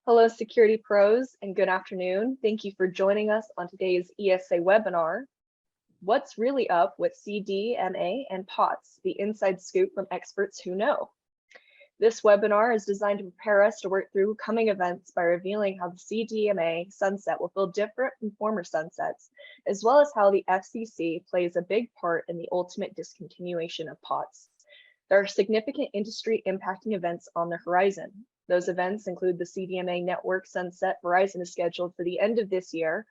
Hello, security pros, and good afternoon. Thank you for joining us on today's ESA webinar, What's Really Up with CDMA and POTS, the inside scoop from experts who know. This webinar is designed to prepare us to work through coming events by revealing how the CDMA Sunset will feel different from former sunsets, as well as how the FCC plays a big part in the ultimate discontinuation of POTS. There are significant industry impacting events on the horizon. Those events include the CDMA network sunset Verizon is scheduled for the end of this year,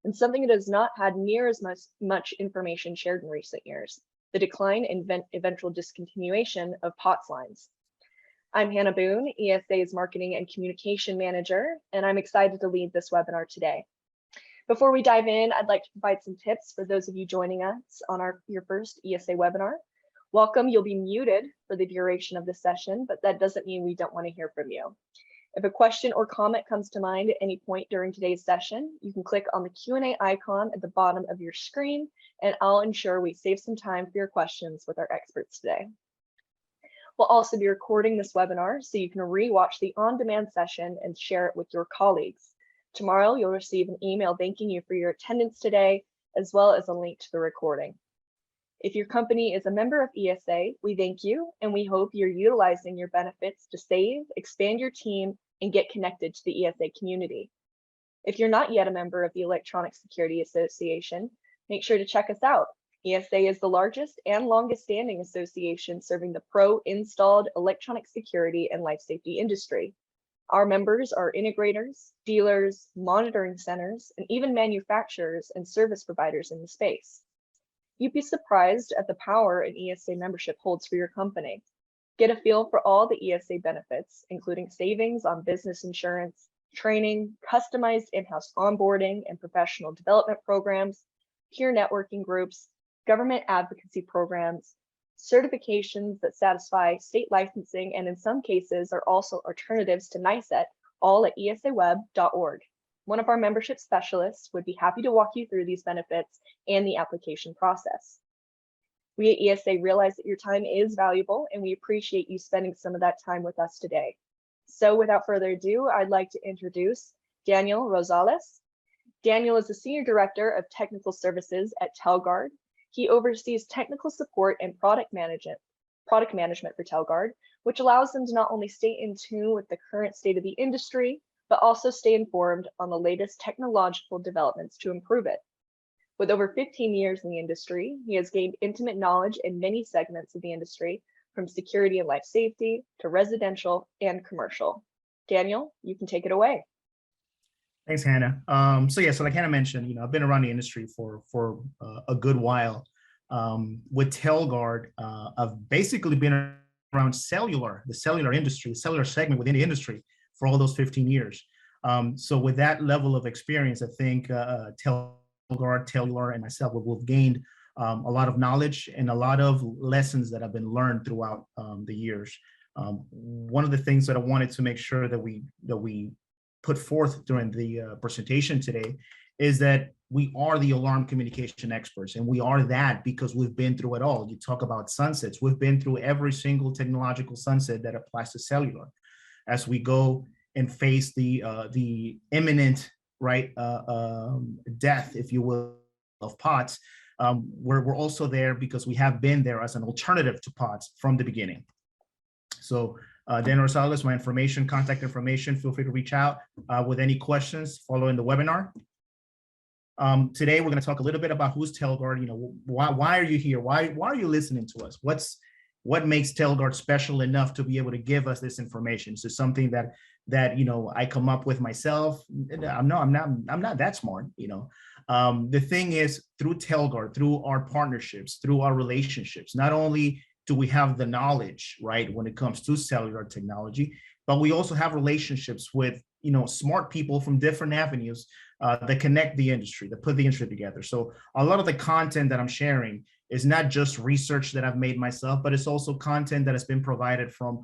and something that has not had near as much information shared in recent years, the decline in eventual discontinuation of POTS lines. I'm Hannah Boone, ESA's Marketing and Communication Manager, and I'm excited to lead this webinar today. Before we dive in, I'd like to provide some tips for those of you joining us on your first ESA webinar. Welcome, you'll be muted for the duration of the session, but that doesn't mean we don't want to hear from you. If a question or comment comes to mind at any point during today's session, you can click on the Q&A icon at the bottom of your screen, and I'll ensure we save some time for your questions with our experts today. We'll also be recording this webinar so you can rewatch the on-demand session and share it with your colleagues. Tomorrow, you'll receive an email thanking you for your attendance today, as well as a link to the recording. If your company is a member of ESA, we thank you, and we hope you're utilizing your benefits to save, expand your team, and get connected to the ESA community. If you're not yet a member of the Electronic Security Association, make sure to check us out. ESA is the largest and longest standing association serving the pro-installed electronic security and life safety industry. Our members are integrators, dealers, monitoring centers, and even manufacturers and service providers in the space. You'd be surprised at the power an ESA membership holds for your company. Get a feel for all the ESA benefits, including savings on business insurance, training, customized in-house onboarding and professional development programs, peer networking groups, government advocacy programs, certifications that satisfy state licensing, and in some cases are also alternatives to NICET, all at esaweb.org. One of our membership specialists would be happy to walk you through these benefits and the application process. We at ESA realize that your time is valuable, and we appreciate you spending some of that time with us today. So without further ado, I'd like to introduce Daniel Rosales. Daniel is the Senior Director of Technical Services at Telguard. He oversees technical support and product management for Telguard, which allows them to not only stay in tune with the current state of the industry, but also stay informed on the latest technological developments to improve it. With over 15 years in the industry, he has gained intimate knowledge in many segments of the industry, from security and life safety to residential and commercial. Daniel, you can take it away. Thanks, Hannah. So like Hannah mentioned, I've been around the industry for a good while. With Telguard, I've basically been around the cellular industry, the cellular segment within the industry for all those 15 years. So with that level of experience, I think Telguard, and myself we've gained a lot of knowledge and a lot of lessons that have been learned throughout the years. One of the things that I wanted to make sure that we put forth during the presentation today is that we are the alarm communication experts, and we are that because we've been through it all. You talk about sunsets, we've been through every single technological sunset that applies to cellular. As we go and face the imminent death, if you will, of POTS, we're also there because we have been there as an alternative to POTS from the beginning. So Dan Rosales, my contact information, feel free to reach out with any questions following the webinar. Today, we're going to talk a little bit about who's Telguard. Why are you here? Why are you listening to us? What makes Telguard special enough to be able to give us this information? So something that I come up with myself. I'm not that smart. The thing is, through Telguard, through our partnerships, through our relationships, not only do we have the knowledge, when it comes to cellular technology, but we also have relationships with, smart people from different avenues that connect the industry, that put the industry together. So a lot of the content that I'm sharing is not just research that I've made myself, but it's also content that has been provided from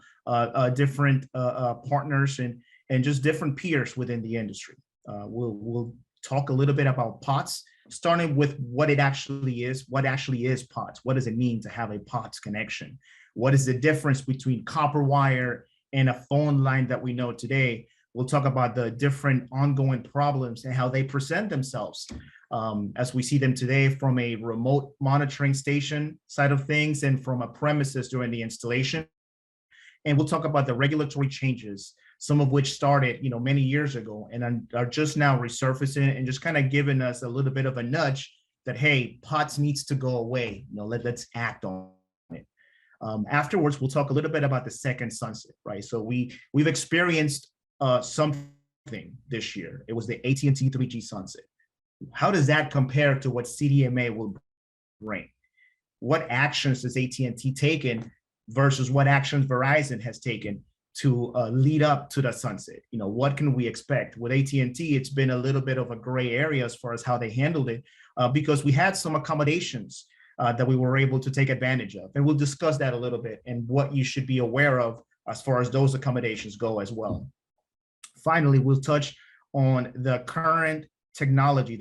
different partners and just different peers within the industry. We'll talk a little bit about POTS, starting with what it actually is. What actually is POTS? What does it mean to have a POTS connection? What is the difference between copper wire and a phone line that we know today? We'll talk about the different ongoing problems and how they present themselves as we see them today from a remote monitoring station side of things and from a premises during the installation. And we'll talk about the regulatory changes, some of which started, many years ago and are just now resurfacing and just kind of giving us a little bit of a nudge that, hey, POTS needs to go away. Let's act on it. Afterwards, we'll talk a little bit about the second sunset, right? So we've experienced something this year. It was the AT&T 3G sunset. How does that compare to what CDMA will bring? What actions has AT&T taken versus what actions Verizon has taken to lead up to the sunset? What can we expect? With AT&T, it's been a little bit of a gray area as far as how they handled it because we had some accommodations that we were able to take advantage of. And we'll discuss that a little bit and what you should be aware of as far as those accommodations go as well. Finally, we'll touch on the current technology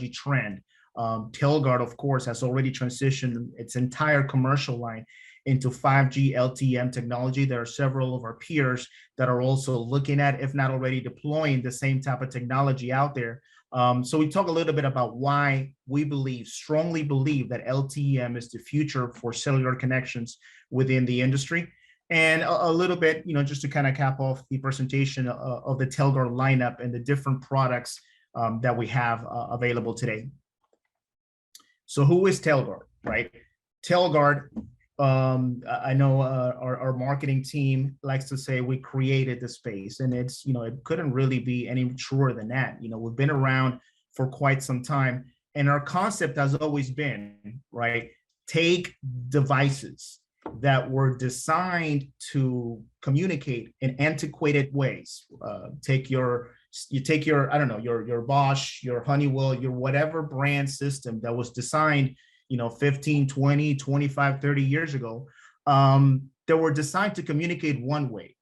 trend. Telguard, of course, has already transitioned its entire commercial line into 5G LTE technology. There are several of our peers that are also looking at, if not already deploying, the same type of technology out there. So we talk a little bit about why we strongly believe that LTE is the future for cellular connections within the industry. And a little bit, just to kind of cap off the presentation of the Telguard lineup and the different products that we have available today. So who is Telguard, right? Telguard, I know our marketing team likes to say we created the space, and it's, it couldn't really be any truer than that. We've been around for quite some time, and our concept has always been, right, take devices that were designed to communicate in antiquated ways. You take your, I don't know, your Bosch, your Honeywell, your whatever brand system that was designed 15, 20, 25, 30 years ago, that were designed to communicate one way.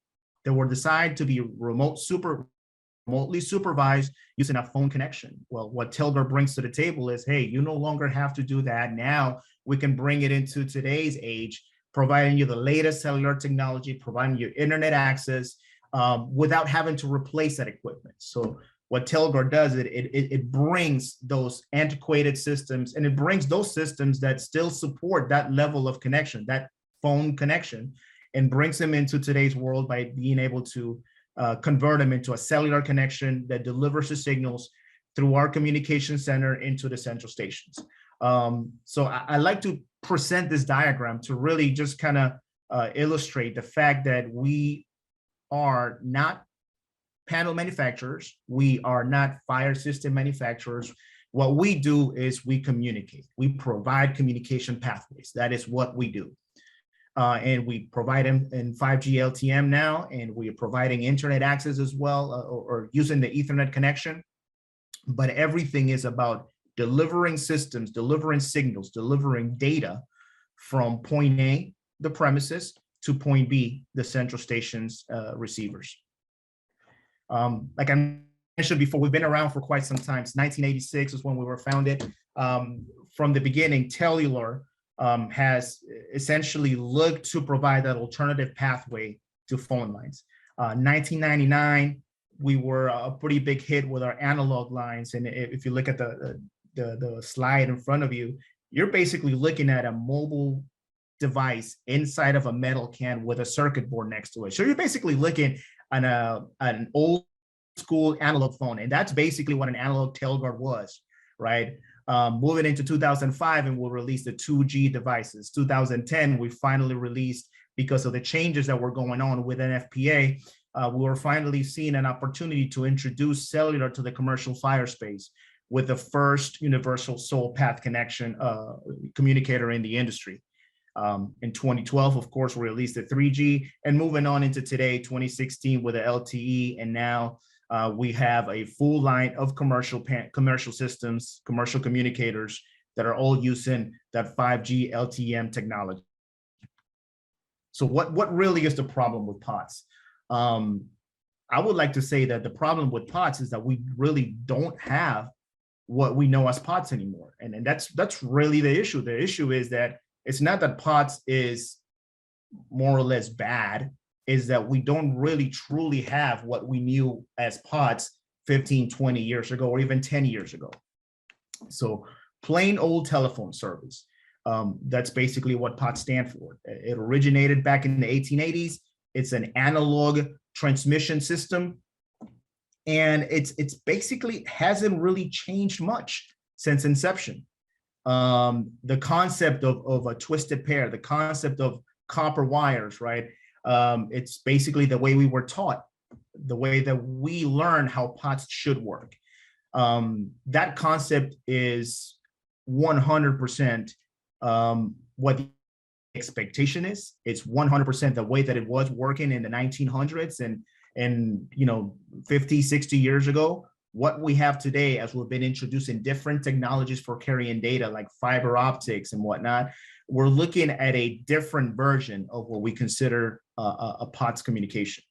They were designed to be remotely supervised using a phone connection. Well, what Telguard brings to the table is, hey, you no longer have to do that. Now we can bring it into today's age, providing you the latest cellular technology, providing you internet access without having to replace that equipment. So what Telguard does, it brings those antiquated systems, and it brings those systems that still support that level of connection, that phone connection, and brings them into today's world by being able to convert them into a cellular connection that delivers the signals through our communication center into the central stations. So I like to present this diagram to really just kind of illustrate the fact that we are not panel manufacturers. We are not fire system manufacturers. What we do is we communicate. We provide communication pathways. That is what we do. And we provide them in 5G LTE now, and we are providing internet access as well, or using the Ethernet connection. But everything is about delivering systems, delivering signals, delivering data from point A, the premises, to point B, the central station's receivers. Like I mentioned before, we've been around for quite some time. 1986 is when we were founded. From the beginning, Tellular has essentially looked to provide that alternative pathway to phone lines. 1999, we were a pretty big hit with our analog lines. And if you look at the slide in front of you, you're basically looking at a mobile device inside of a metal can with a circuit board next to it. So you're basically looking at an old school analog phone. And that's basically what an analog Telguard was, right? Moving into 2005, and we'll release the 2G devices. 2010, we finally released, because of the changes that were going on with NFPA, we were finally seeing an opportunity to introduce cellular to the commercial fire space with the first universal sole path connection communicator in the industry. In 2012, of course, we released the 3G, and moving on into today, 2016, with the LTE, and now we have a full line of commercial systems, commercial communicators that are all using that 5G LTE technology. So what really is the problem with POTS? I would like to say that the problem with POTS is that we really don't have what we know as POTS anymore. And that's really the issue. The issue is that it's not that POTS is more or less bad. is that we don't really truly have what we knew as POTS 15, 20 years ago, or even 10 years ago. So plain old telephone service. That's basically what POTS stand for. It originated back in the 1880s. It's an analog transmission system. And it's basically hasn't really changed much since inception. The concept of a twisted pair, the concept of copper wires, right? It's basically the way we were taught, the way that we learn how POTS should work. That concept is 100% what the expectation is. It's 100% the way that it was working in the 1900s and 50, 60 years ago. What we have today, as we've been introducing different technologies for carrying data like fiber optics and whatnot, we're looking at a different version of what we consider a POTS communication.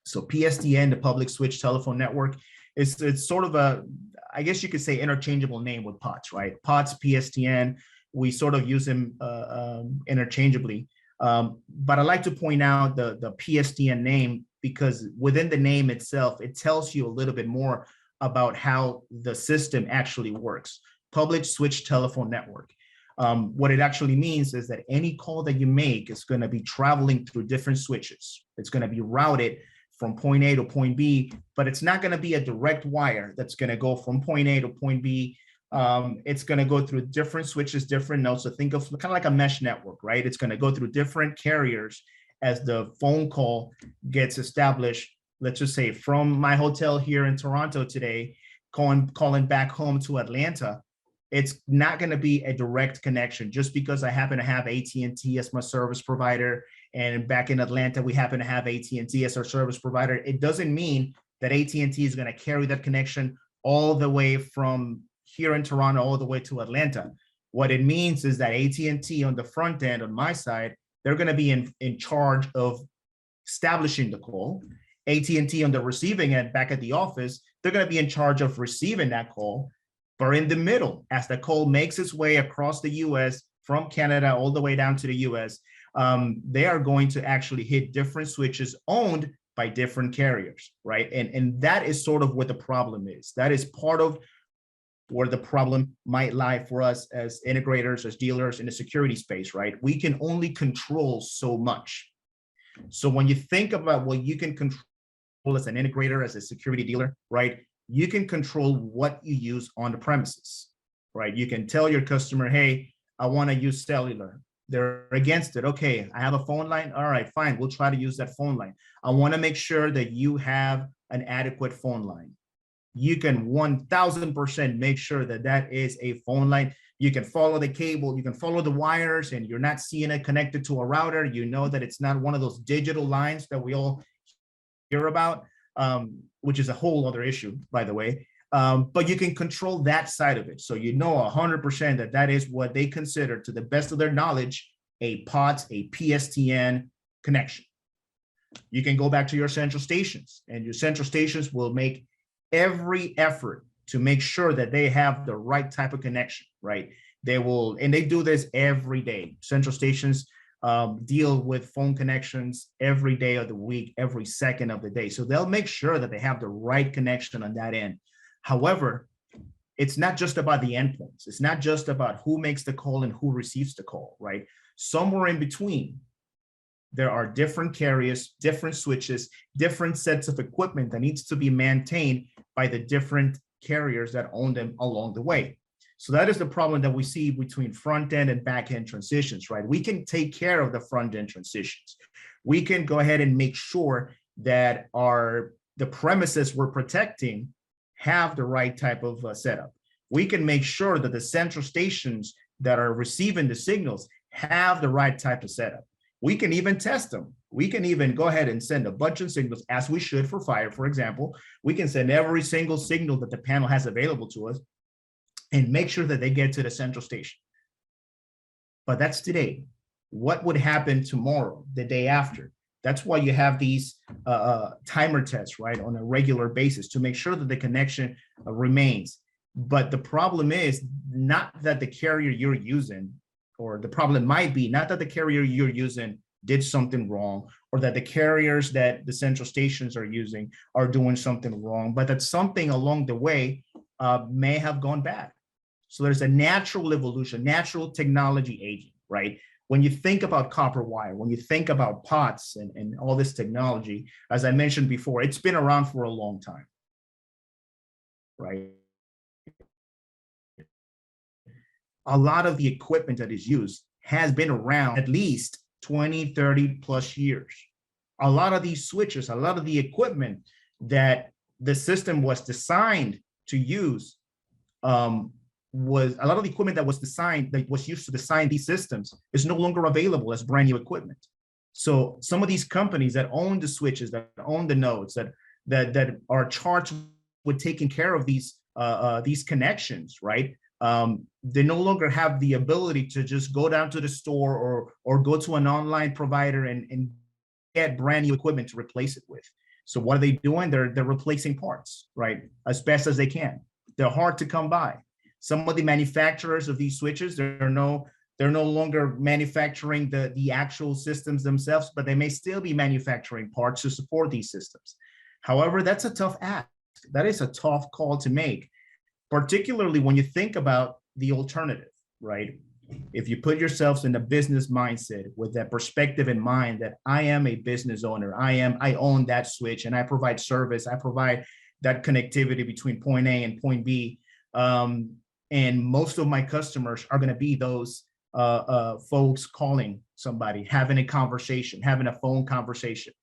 So PSTN, the public switch telephone network, it's sort of a, I guess you could say, interchangeable name with POTS, right? POTS, PSTN, we sort of use them interchangeably. But I like to point out the PSTN name, because within the name itself, it tells you a little bit more about how the system actually works. Public switch telephone network. What it actually means is that any call that you make is going to be traveling through different switches. It's going to be routed from point A to point B, but it's not going to be a direct wire that's going to go from point A to point B. It's going to go through different switches, different nodes. So think of kind of like a mesh network, right? It's going to go through different carriers as the phone call gets established. Let's just say from my hotel here in Toronto today, calling back home to Atlanta, it's not going to be a direct connection just because I happen to have AT&T as my service provider, and back in Atlanta we happen to have AT&T as our service provider. It doesn't mean that AT&T is going to carry that connection all the way from here in Toronto all the way to Atlanta. What it means is that AT&T on the front end, on my side, they're going to be in charge of establishing the call. AT&T on the receiving end, back at the office, they're going to be in charge of receiving that call. But in the middle, as the call makes its way across the US, from Canada all the way down to the US, they are going to actually hit different switches owned by different carriers, right? And that is sort of what the problem is. That is part of where the problem might lie for us as integrators, as dealers in the security space, right? We can only control so much. So when you think about what you can control as an integrator, as a security dealer, right? You can control what you use on the premises, right? You can tell your customer, hey, I want to use cellular. They're against it. Okay, I have a phone line. All right, fine. We'll try to use that phone line. I want to make sure that you have an adequate phone line. You can 1000% make sure that that is a phone line. You can follow the cable, you can follow the wires, and you're not seeing it connected to a router. You know that it's not one of those digital lines that we all hear about, which is a whole other issue, by the way. But you can control that side of it. So you know 100% that that is what they consider, to the best of their knowledge, a POTS, a PSTN connection. You can go back to your central stations, and your central stations will make every effort to make sure that they have the right type of connection, right? They will, and they do this every day. Central stations deal with phone connections every day of the week, every second of the day. So they'll make sure that they have the right connection on that end. However, it's not just about the endpoints. It's not just about who makes the call and who receives the call, right? Somewhere in between, there are different carriers, different switches, different sets of equipment that needs to be maintained by the different carriers that own them along the way. So that is the problem that we see between front end and back end transitions, right? We can take care of the front end transitions. We can go ahead and make sure that the premises we're protecting have the right type of setup. We can make sure that the central stations that are receiving the signals have the right type of setup. We can even test them. We can even go ahead and send a bunch of signals, as we should for fire, for example. We can send every single signal that the panel has available to us and make sure that they get to the central station. But that's today. What would happen tomorrow, the day after? That's why you have these timer tests, right, on a regular basis to make sure that the connection remains. But the problem is not that the carrier you're using, or the problem might be not that the carrier you're using did something wrong, or that the carriers that the central stations are using are doing something wrong, but that something along the way may have gone bad. So there's a natural evolution, natural technology aging, right? When you think about copper wire, when you think about POTS and all this technology, as I mentioned before, it's been around for a long time, right? A lot of the equipment that is used has been around at least 20, 30 plus years. A lot of these switches, a lot of the equipment that the system was designed to use was a lot of the equipment that was designed, that was used to design these systems, is no longer available as brand new equipment. So some of these companies that own the switches, that own the nodes, that are charged with taking care of these connections, right? They no longer have the ability to just go down to the store or go to an online provider and get brand new equipment to replace it with. So what are they doing? They're replacing parts, right? As best as they can. They're hard to come by. Some of the manufacturers of these switches, they're no longer manufacturing the actual systems themselves, but they may still be manufacturing parts to support these systems. However, that's a tough ask. That is a tough call to make, particularly when you think about the alternative, right? If you put yourselves in a business mindset with that perspective in mind that I am a business owner, I own that switch and I provide service, I provide that connectivity between point A and point B. And most of my customers are going to be those folks calling somebody, having a conversation, having a phone conversation.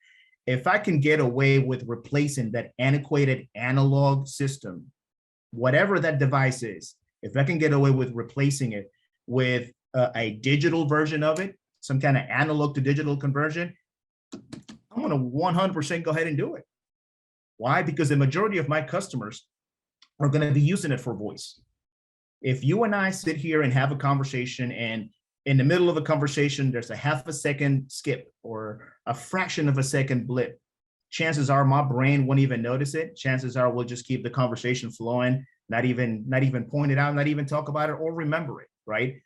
If I can get away with replacing that antiquated analog system, whatever that device is, if I can get away with replacing it with a digital version of it, some kind of analog to digital conversion, I'm going to 100% go ahead and do it. Why? Because the majority of my customers are going to be using it for voice. If you and I sit here and have a conversation, and in the middle of a conversation, there's a half a second skip or a fraction of a second blip, chances are my brain won't even notice it. Chances are we'll just keep the conversation flowing, not even point it out, not even talk about it or remember it, right?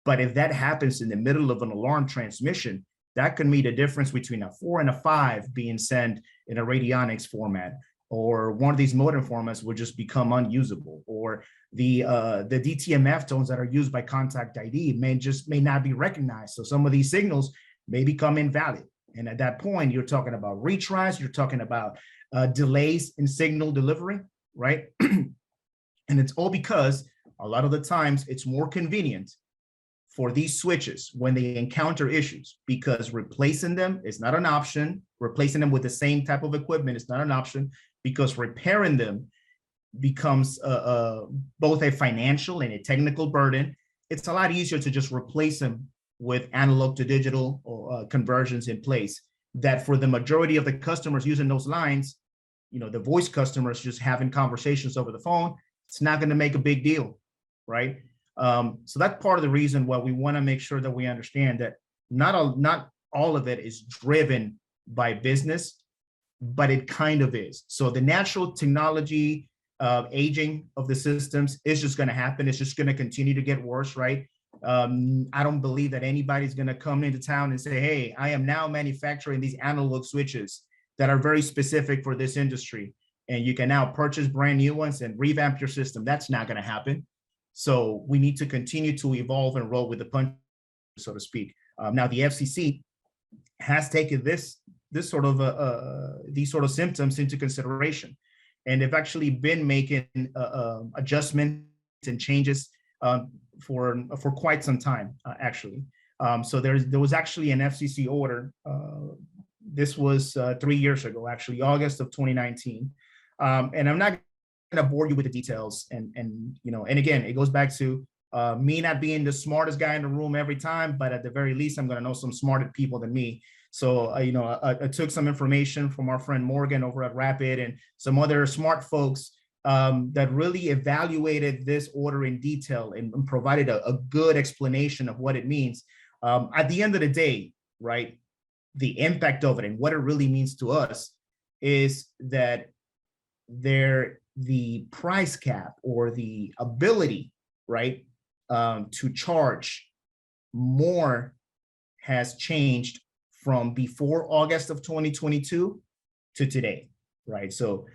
But if that happens in the middle of an alarm transmission, that can mean the difference between a 4 and a 5 being sent in a radionics format, or one of these modem formats will just become unusable, or the DTMF tones that are used by contact ID may not be recognized. So some of these signals may become invalid. And at that point, you're talking about retries, you're talking about delays in signal delivery, right? And it's all because a lot of the times it's more convenient for these switches when they encounter issues, because replacing them is not an option. Replacing them with the same type of equipment is not an option, because repairing them becomes both a financial and a technical burden. It's a lot easier to just replace them with analog to digital conversions in place, that for the majority of the customers using those lines, the voice customers just having conversations over the phone, it's not going to make a big deal, right? So that's part of the reason why we want to make sure that we understand that not all of it is driven by business, but it kind of is. So the natural technology aging of the systems is just going to happen. It's just going to continue to get worse, right? I don't believe that anybody's going to come into town and say, hey, I am now manufacturing these analog switches that are very specific for this industry, and you can now purchase brand new ones and revamp your system. That's not going to happen. So we need to continue to evolve and roll with the punch, so to speak. Now the FCC has taken these sort of symptoms into consideration, and they've actually been making adjustments and changes for quite some time, actually. So there was actually an FCC order. This was 3 years ago, actually, August of 2019. And I'm not going to bore you with the details. And again, it goes back to me not being the smartest guy in the room every time, but at the very least, I'm going to know some smarter people than me. So, I took some information from our friend Morgan over at Rapid and some other smart folks that really evaluated this order in detail and provided a good explanation of what it means. At the end of the day, right, the impact of it and what it really means to us is that the price cap or the ability, right, to charge more has changed from before August of 2022 to today, right? So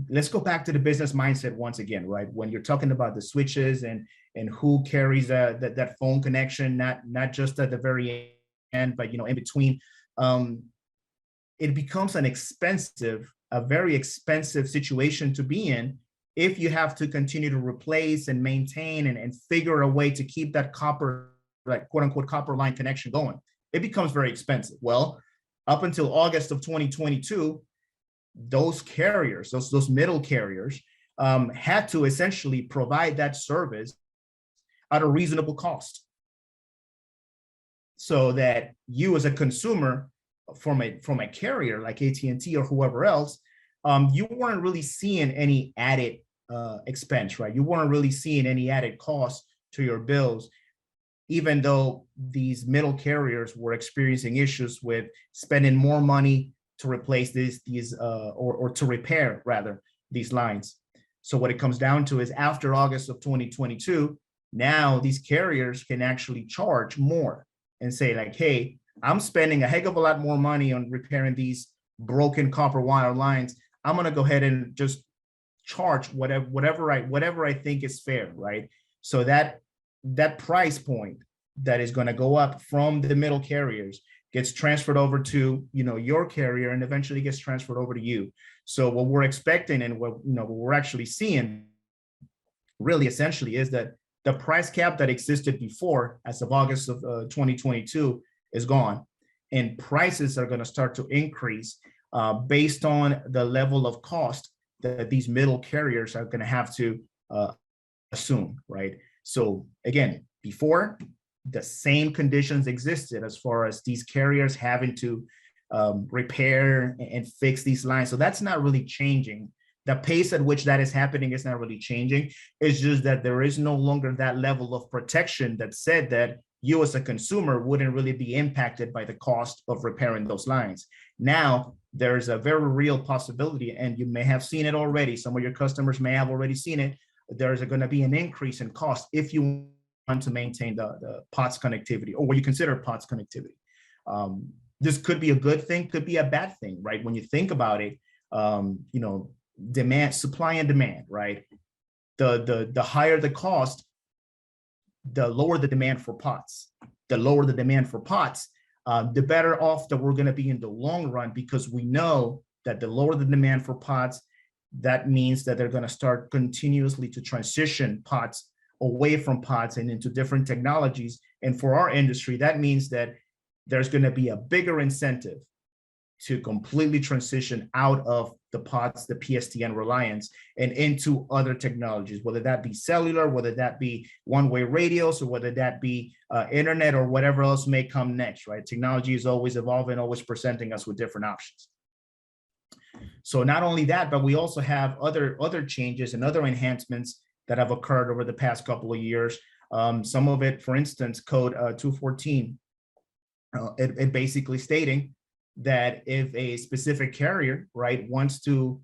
let's go back to the business mindset once again, right? When you're talking about the switches and who carries that phone connection, not just at the very end, but in between, it becomes a very expensive situation to be in if you have to continue to replace and maintain and figure a way to keep that copper, like quote unquote copper line connection going. It becomes very expensive. Well, up until August of 2022, those carriers, those middle carriers, had to essentially provide that service at a reasonable cost, so that you as a consumer from a carrier like AT&T or whoever else, you weren't really seeing any added expense, right? You weren't really seeing any added cost to your bills, even though these middle carriers were experiencing issues with spending more money to replace these or to repair rather these lines. So what it comes down to is after August of 2022, now these carriers can actually charge more and say like, hey, I'm spending a heck of a lot more money on repairing these broken copper wire lines. I'm gonna go ahead and just charge whatever I think is fair, right? So that price point that is going to go up from the middle carriers gets transferred over to your carrier and eventually gets transferred over to you. So what we're expecting and what we're actually seeing really essentially is that the price cap that existed before as of August of 2022 is gone, and prices are going to start to increase based on the level of cost that these middle carriers are going to have to assume, right? So again, before, the same conditions existed as far as these carriers having to repair and fix these lines. So that's not really changing. The pace at which that is happening is not really changing. It's just that there is no longer that level of protection that said that you as a consumer wouldn't really be impacted by the cost of repairing those lines. Now, there's a very real possibility, and you may have seen it already. Some of your customers may have already seen it. There's going to be an increase in cost if you want to maintain the POTS connectivity, or what you consider POTS connectivity. This could be a good thing, could be a bad thing, right? When you think about it, demand, supply and demand, right? The higher the cost, the lower the demand for POTS. The lower the demand for POTS, the better off that we're going to be in the long run, because we know that the lower the demand for POTS, that means that they're going to start continuously to transition POTS away from POTS and into different technologies. And for our industry, that means that there's going to be a bigger incentive to completely transition out of the POTS, the PSTN reliance, and into other technologies, whether that be cellular, whether that be one-way radios, or whether that be internet or whatever else may come next, right? Technology is always evolving, always presenting us with different options. So not only that, but we also have other changes and other enhancements that have occurred over the past couple of years. Some of it, for instance, code 214, it basically stating that if a specific carrier, right, wants to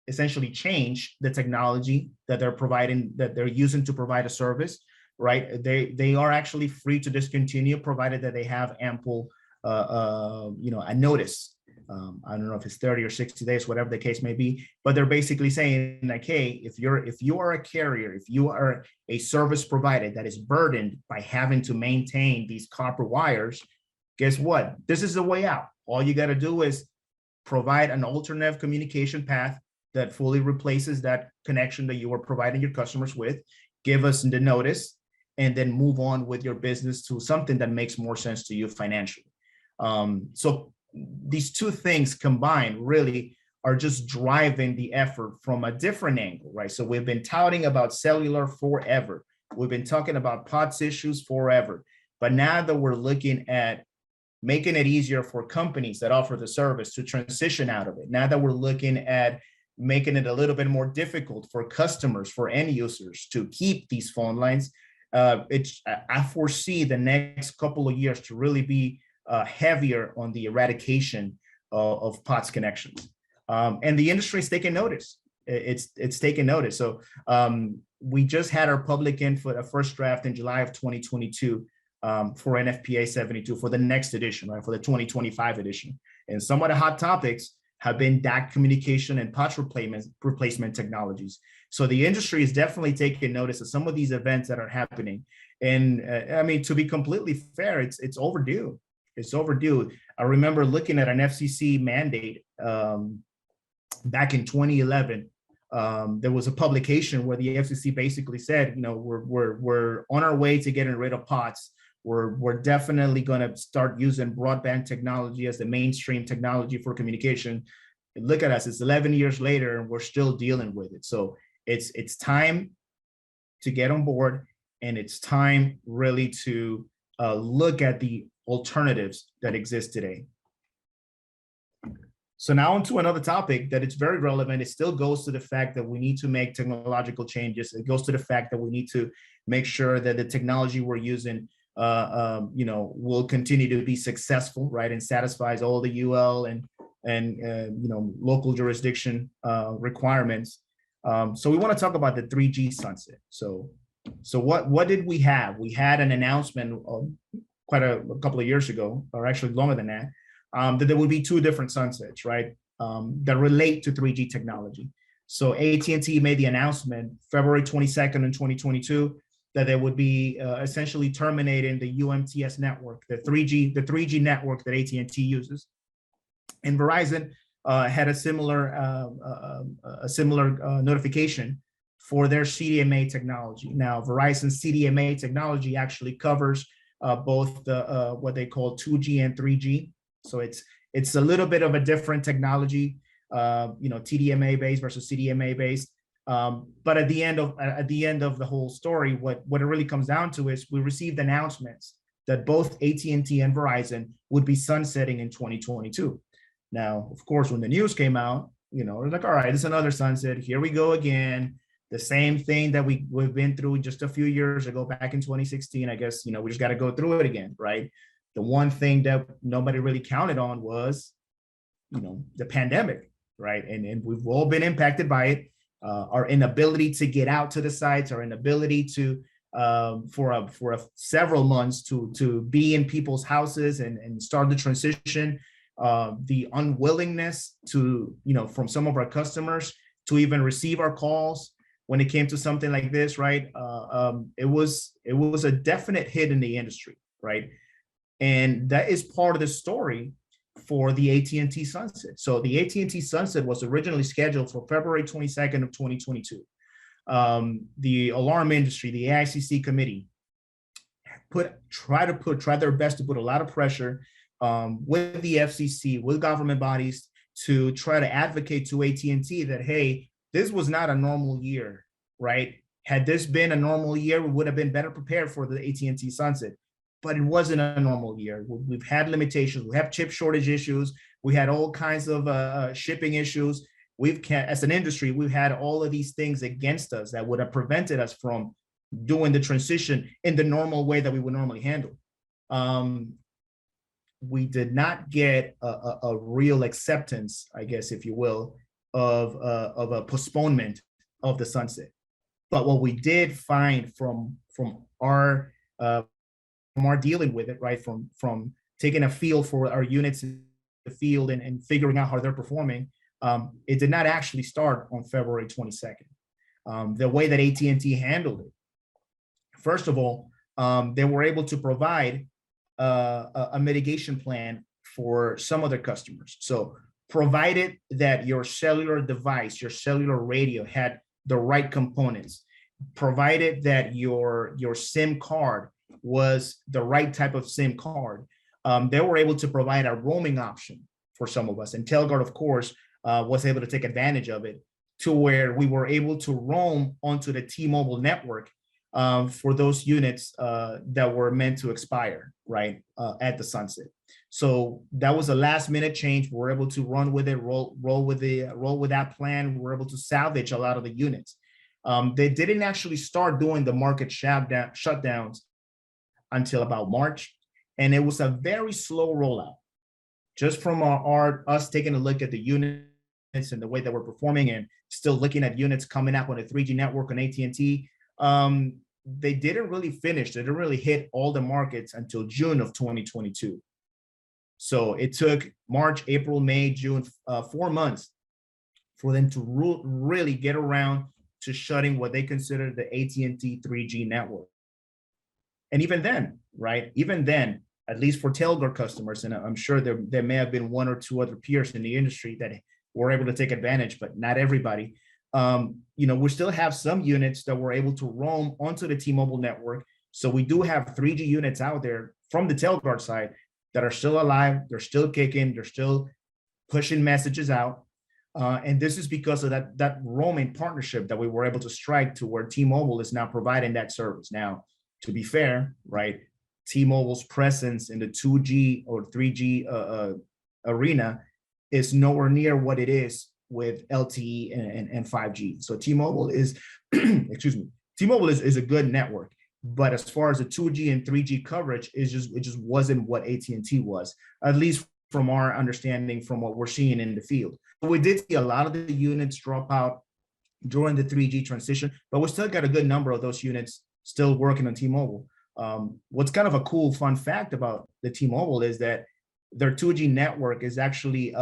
essentially change the technology that they're providing, that they're using to provide a service, right, they are actually free to discontinue, provided that they have ample, a notice. I don't know if it's 30 or 60 days, whatever the case may be, but they're basically saying like, hey, if you are a carrier, if you are a service provider that is burdened by having to maintain these copper wires, guess what? This is the way out. All you got to do is provide an alternative communication path that fully replaces that connection that you were providing your customers with, give us the notice, and then move on with your business to something that makes more sense to you financially. So these two things combined really are just driving the effort from a different angle, right? So we've been touting about cellular forever. We've been talking about POTS issues forever. But now that we're looking at making it easier for companies that offer the service to transition out of it, now that we're looking at making it a little bit more difficult for customers, for end users to keep these phone lines, I foresee the next couple of years to really be heavier on the eradication of POTS connections. And the industry is taking notice. It's taking notice. So we just had our public input, a first draft in July of 2022 for NFPA 72 for the next edition, right, for the 2025 edition. And some of the hot topics have been DAC communication and POTS replacement technologies. So the industry is definitely taking notice of some of these events that are happening. And I mean, to be completely fair, it's overdue. It's overdue. I remember looking at an FCC mandate back in 2011. There was a publication where the FCC basically said, you know, we're on our way to getting rid of POTS. We're definitely going to start using broadband technology as the mainstream technology for communication. And look at us, it's 11 years later and we're still dealing with it. So it's time to get on board, and it's time really to look at the alternatives that exist today. So now onto another topic that it's very relevant. It still goes to the fact that we need to make technological changes. It goes to the fact that we need to make sure that the technology we're using you know, will continue to be successful, right, and satisfies all the UL and you know, local jurisdiction requirements. So we want to talk about the 3G sunset. So what did we have? We had an announcement quite a couple of years ago, or actually longer than that, that there would be two different sunsets, right, that relate to 3G technology. So AT&T made the announcement February 22nd in 2022 that they would be essentially terminating the UMTS network, the 3G network that AT&T uses. And Verizon had a similar notification for their CDMA technology. Now, Verizon CDMA technology actually covers both the what they call 2G and 3G. So it's a little bit of a different technology, you know, TDMA based versus CDMA based. But at the end of the whole story, what it really comes down to is we received announcements that both AT&T and Verizon would be sunsetting in 2022. Now, of course, when the news came out, you know, we're like, all right, it's another sunset. Here we go again. The same thing that we've been through just a few years ago, back in 2016. I guess, you know, we just got to go through it again, right? The one thing that nobody really counted on was, you know, the pandemic, right? And we've all been impacted by it. Our inability to get out to the sites, our inability to for several months to be in people's houses and start the transition, the unwillingness to, you know, from some of our customers to even receive our calls when it came to something like this, right? It was a definite hit in the industry, right? And that is part of the story for the AT&T Sunset. So the AT&T Sunset was originally scheduled for February 22nd of 2022. The alarm industry, the AICC committee, tried their best to put a lot of pressure with the FCC, with government bodies, to try to advocate to AT&T that, hey, this was not a normal year, right? Had this been a normal year, we would have been better prepared for the AT&T Sunset. But it wasn't a normal year. We've had limitations. We have chip shortage issues. We had all kinds of shipping issues. As an industry, we've had all of these things against us that would have prevented us from doing the transition in the normal way that we would normally handle. We did not get a real acceptance, I guess, if you will, of a postponement of the sunset. But what we did find from our dealing with it, right, from taking a feel for our units in the field and figuring out how they're performing, it did not actually start on February 22nd. The way that AT&T handled it, first of all, they were able to provide a mitigation plan for some of their customers. So provided that your cellular device, your cellular radio had the right components, provided that your SIM card was the right type of SIM card, they were able to provide a roaming option for some of us. And Telguard, of course, was able to take advantage of it to where we were able to roam onto the T-Mobile network for those units that were meant to expire, right, at the sunset. So that was a last minute change. We were able to run with it, roll with that plan. We were able to salvage a lot of the units. They didn't actually start doing the market shutdowns until about March, and it was a very slow rollout. Just from us taking a look at the units and the way that we're performing, and still looking at units coming up on a 3G network on AT&T, they didn't really finish. They didn't really hit all the markets until June of 2022. So it took March, April, May, June, 4 months for them to really get around to shutting what they consider the AT&T 3G network. And even then, right? Even then, at least for Telguard customers, and I'm sure there may have been one or two other peers in the industry that were able to take advantage, but not everybody. We still have some units that were able to roam onto the T-Mobile network. So we do have 3G units out there from the Telguard side that are still alive. They're still kicking. They're still pushing messages out. And this is because of that roaming partnership that we were able to strike to where T-Mobile is now providing that service. Now, to be fair, right, T-Mobile's presence in the 2G or 3G arena is nowhere near what it is with LTE and 5G. So T-Mobile is, excuse me, T-Mobile is a good network, but as far as the 2G and 3G coverage, it just wasn't what AT&T was, at least from our understanding, from what we're seeing in the field. We did see a lot of the units drop out during the 3G transition, but we still got a good number of those units still working on T-Mobile. What's kind of a cool fun fact about the T-Mobile is that their 2G network is actually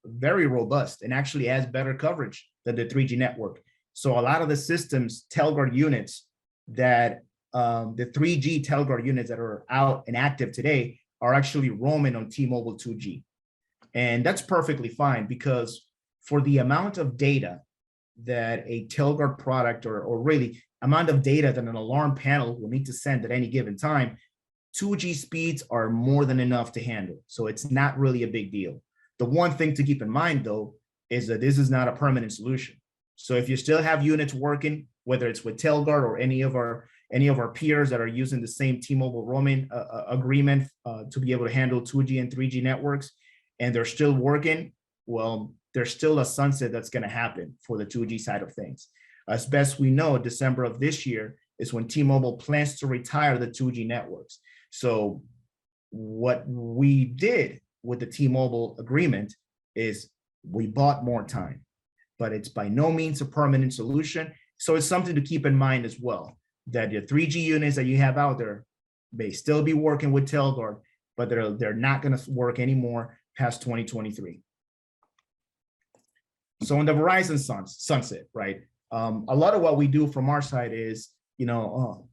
very robust and actually has better coverage than the 3G network. So a lot of the systems, Telguard units that the 3G Telguard units that are out and active today are actually roaming on T-Mobile 2G. And that's perfectly fine, because for the amount of data that a Telguard product or really amount of data that an alarm panel will need to send at any given time, 2G speeds are more than enough to handle. So it's not really a big deal. The one thing to keep in mind, though, is that this is not a permanent solution. So if you still have units working, whether it's with Telguard or any of our peers that are using the same T-Mobile roaming agreement to be able to handle 2G and 3G networks, and they're still working, well, there's still a sunset that's going to happen for the 2G side of things. As best we know, December of this year is when T-Mobile plans to retire the 2G networks. So what we did with the T-Mobile agreement is we bought more time, but it's by no means a permanent solution. So it's something to keep in mind as well, that your 3G units that you have out there may still be working with Telguard, but they're not going to work anymore past 2023. So on the Verizon Sunset, right? A lot of what we do from our side is,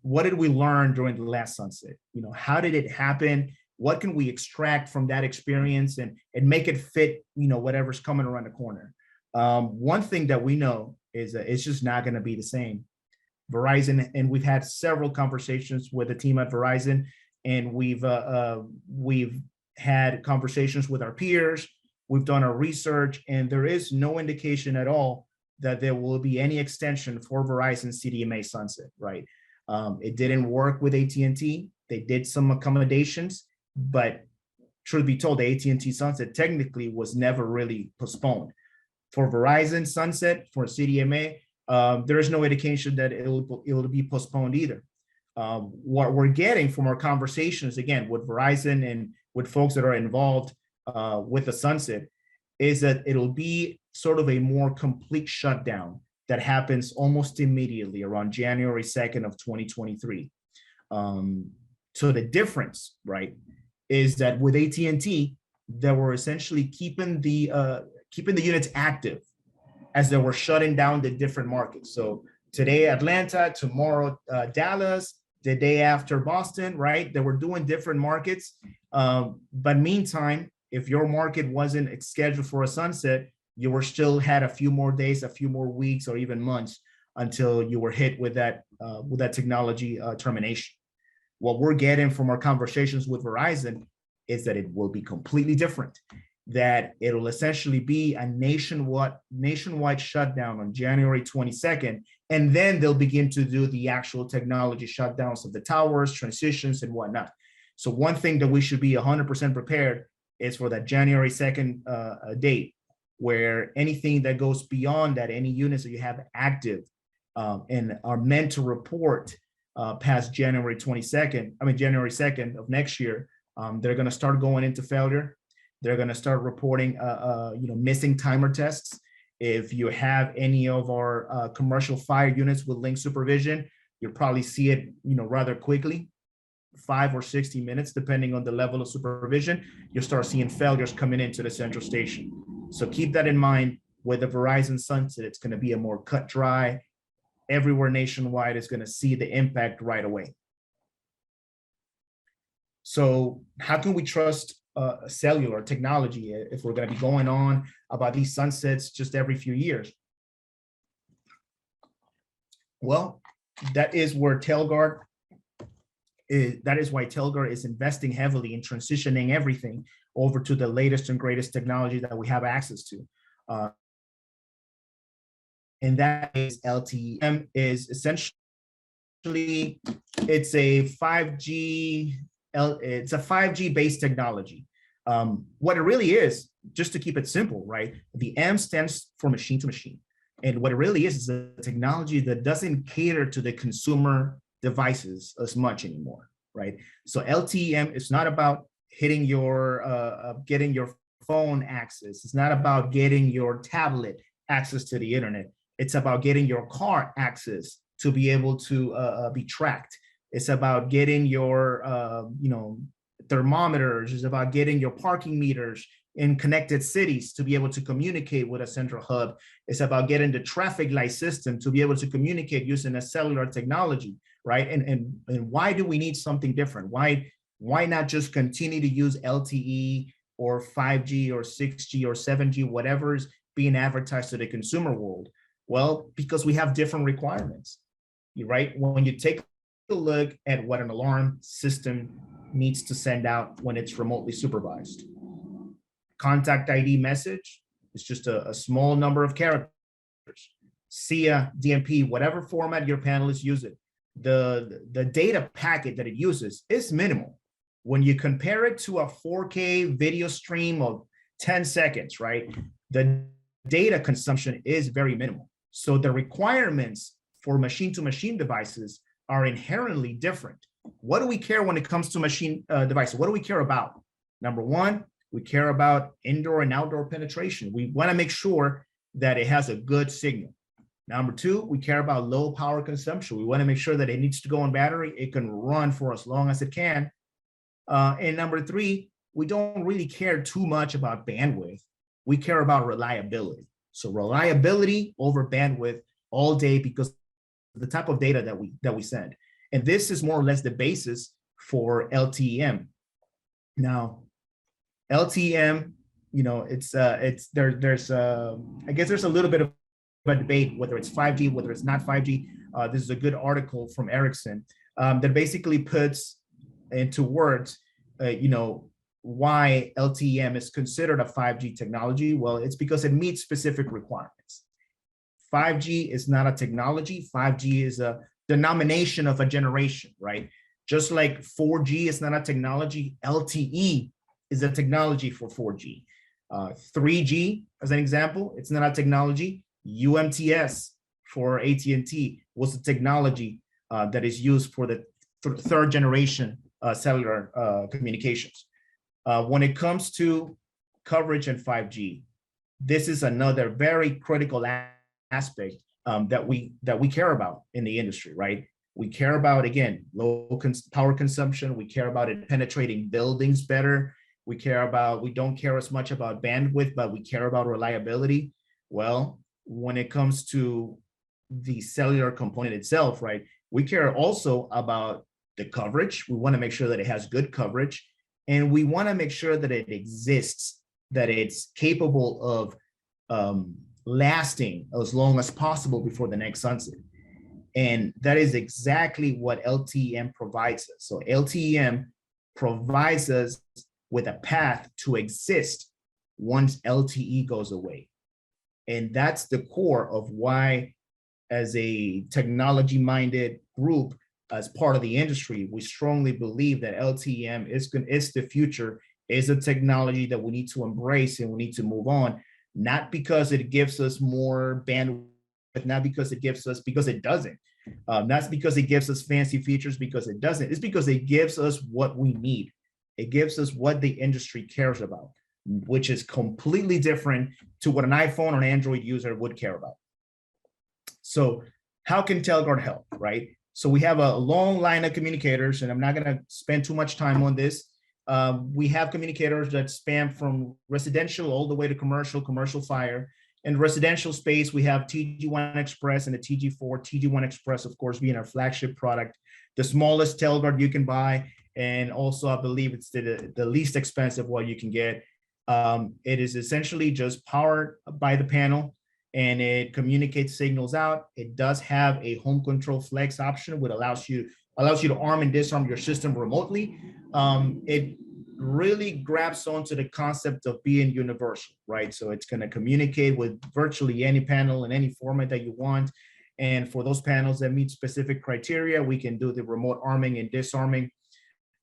what did we learn during the last sunset? How did it happen? What can we extract from that experience and make it fit, whatever's coming around the corner? One thing that we know is that it's just not going to be the same. Verizon, and we've had several conversations with the team at Verizon, and we've had conversations with our peers. We've done our research, and there is no indication at all that there will be any extension for Verizon CDMA Sunset, right? It didn't work with AT&T. They did some accommodations, but truth be told, the AT&T Sunset technically was never really postponed. For Verizon Sunset, for CDMA, there is no indication that it will be postponed either. What we're getting from our conversations, again, with Verizon and with folks that are involved with the Sunset, is that it'll be sort of a more complete shutdown that happens almost immediately around January 2nd of 2023. So the difference, right, is that with AT&T, they were essentially keeping the units active as they were shutting down the different markets. So today, Atlanta, tomorrow, Dallas, the day after Boston, right? They were doing different markets. But meantime, if your market wasn't scheduled for a sunset, you were still had a few more days, a few more weeks, or even months until you were hit with that technology termination. What we're getting from our conversations with Verizon is that it will be completely different, that it'll essentially be a nationwide shutdown on January 22nd, and then they'll begin to do the actual technology shutdowns of the towers, transitions, and whatnot. So one thing that we should be 100% prepared is for that January 2nd date, where anything that goes beyond that, any units that you have active and are meant to report past January 2nd of next year, they're going to start going into failure. They're going to start reporting, missing timer tests. If you have any of our commercial fire units with link supervision, You'll probably see it, rather quickly, 5 or 60 minutes, depending on the level of supervision. You'll start seeing failures coming into the central station. So keep that in mind. With the Verizon Sunset, it's going to be a more cut dry. Everywhere nationwide is going to see the impact right away. So how can we trust cellular technology if we're going to be going on about these sunsets just every few years? Well, that is where Telguard is. That is why Telguard is investing heavily in transitioning everything over to the latest and greatest technology that we have access to. And that is LTE-M. Is essentially, it's a 5G. It's a 5G based technology. What it really is, just to keep it simple, right? The M stands for machine to machine. And what it really is a technology that doesn't cater to the consumer devices as much anymore, right? So LTE-M is not about hitting your, getting your phone access. It's not about getting your tablet access to the internet. It's about getting your car access to be able to be tracked. It's about getting your, thermometers. It's about getting your parking meters in connected cities to be able to communicate with a central hub. It's about getting the traffic light system to be able to communicate using a cellular technology, right? And why do we need something different? Why not just continue to use LTE or 5G or 6G or 7G, whatever is being advertised to the consumer world? Well, because we have different requirements, right? When you take a look at what an alarm system needs to send out when it's remotely supervised. Contact ID message is just a small number of characters. SIA, DMP, whatever format your panel is using, the data packet that it uses is minimal. When you compare it to a 4K video stream of 10 seconds, right? The data consumption is very minimal. So the requirements for machine-to-machine devices are inherently different. What do we care when it comes to machine devices? What do we care about? Number one, we care about indoor and outdoor penetration. We want to make sure that it has a good signal. Number two, we care about low power consumption. We want to make sure that it needs to go on battery. It can run for as long as it can. And number three, we don't really care too much about bandwidth. We care about reliability. So reliability over bandwidth all day because of the type of data that we send. And this is more or less the basis for LTE-M. Now, LTE-M, there's I guess there's a little bit of a debate whether it's 5G, whether it's not 5G. This is a good article from Ericsson that basically puts into words, why LTE-M is considered a 5G technology. Well, it's because it meets specific requirements. 5G is not a technology. 5G is a denomination of a generation, right? Just like 4G is not a technology, LTE is a technology for 4G. 3G, as an example, it's not a technology. UMTS for AT&T was a technology that is used for the third generation cellular communications. When it comes to coverage and 5G, this is another very critical aspect that we care about in the industry, right? We care about, again, low power consumption. We care about it penetrating buildings better. We don't care as much about bandwidth, but we care about reliability. Well, when it comes to the cellular component itself, right, we care also about the coverage. We want to make sure that it has good coverage, and we want to make sure that it exists, that it's capable of lasting as long as possible before the next sunset. And that is exactly what LTE-M provides us. So LTE-M provides us with a path to exist once LTE goes away. And that's the core of why, as a technology-minded group, as part of the industry, we strongly believe that LTE-M is the future, is a technology that we need to embrace and we need to move on, not because it gives us more bandwidth, not because it doesn't. Not because it gives us fancy features, because it doesn't. It's because it gives us what we need. It gives us what the industry cares about, which is completely different to what an iPhone or an Android user would care about. So how can Telguard help, right? So we have a long line of communicators, and I'm not going to spend too much time on this. We have communicators that span from residential all the way to commercial fire. In residential space, we have TG1 Express and the TG4. TG1 Express, of course, being our flagship product, the smallest Telguard you can buy, and also I believe it's the least expensive one you can get. It is essentially just powered by the panel, and it communicates signals out. It does have a home control flex option, which allows you to arm and disarm your system remotely. It really grabs onto the concept of being universal, right? So it's going to communicate with virtually any panel in any format that you want. And for those panels that meet specific criteria, we can do the remote arming and disarming,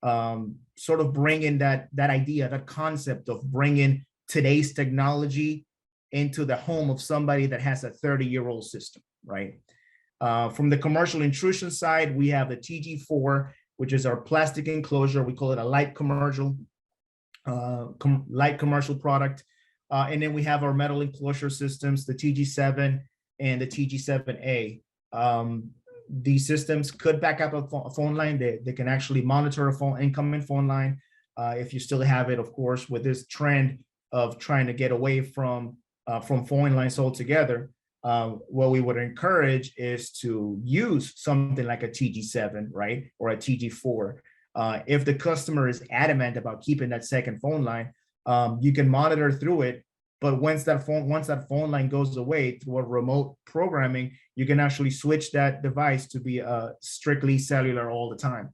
sort of bringing that idea, that concept of bringing today's technology into the home of somebody that has a 30-year-old system, right? From the commercial intrusion side, we have the TG4, which is our plastic enclosure. We call it a light commercial product. And then we have our metal enclosure systems, the TG7 and the TG7A. These systems could back up a phone line. They can actually monitor a incoming phone line if you still have it, of course, with this trend of trying to get away from phone lines altogether. What we would encourage is to use something like a TG7, right, or a TG4. If the customer is adamant about keeping that second phone line, you can monitor through it. But once that phone line goes away through a remote programming, you can actually switch that device to be strictly cellular all the time.